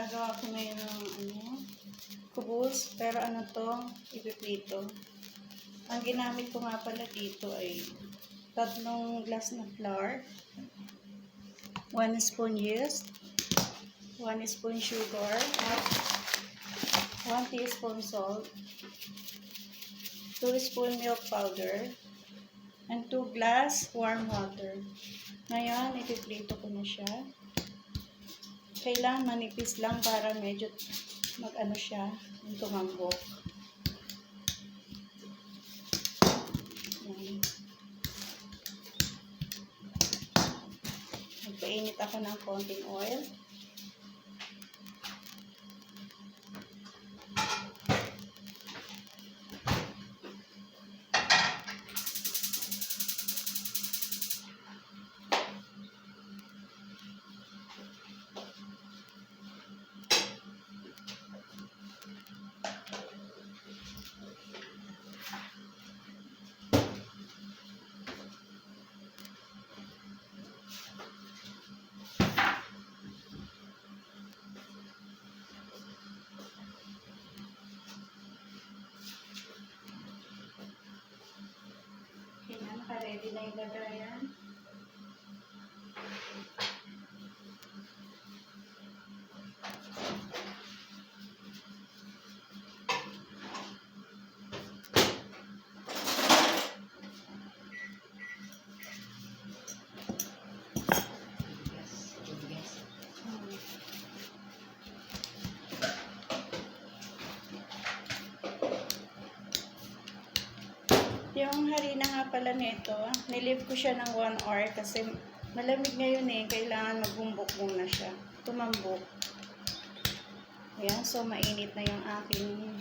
Gagawa ko ngayon ng kubos, pero ano to, ipiprito. Ang ginamit ko nga pala dito ay 3 glass na flour, 1 spoon yeast, 1 spoon sugar, at 1 teaspoon salt, 2 spoon milk powder, and 2 glass warm water. Ngayon, ipiprito ko na siya. Kailangan manipis lang para medyo mag-ano siya, yung tumambok. Magpainit ako ng konting oil. Naka-ready na yung lagayan. Yung harina nga pala nito, nilive ko siya ng 1 hour kasi malamig ngayon eh. Kailangan magbumbok muna siya. Tumambok. Ayan, so mainit na yung aking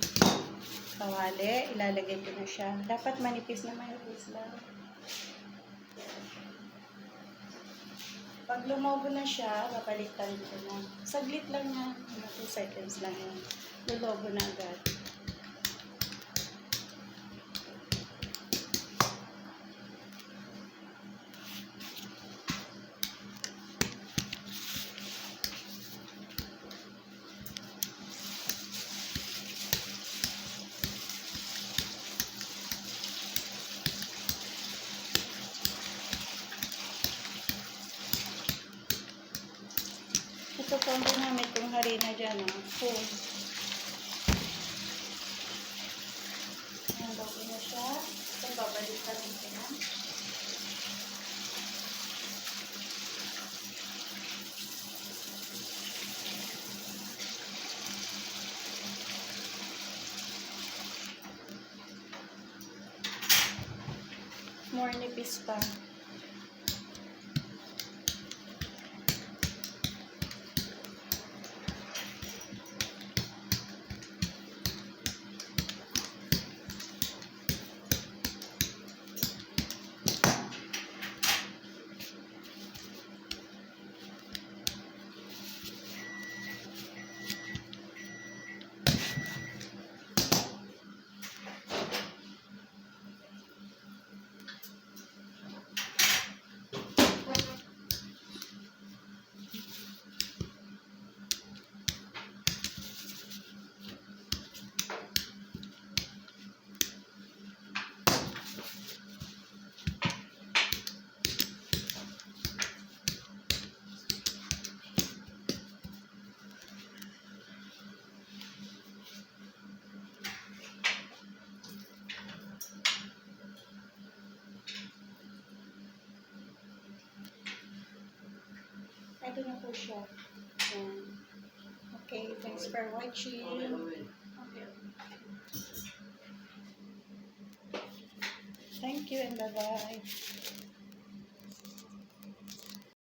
kawali. Ilalagay ko na siya. Dapat manipis na manipis lang. Pag lumobo na siya, papalitan ko na. Saglit lang yan. 2 seconds lang yan. Lulobo na agad. Ito po ang ginamit kong harina dyan, full. Ayan, bago na siya. Ito, babalikan ito na. More nipis pa. Ito na po siya. Okay, thanks for watching. Okay. Thank you and bye-bye.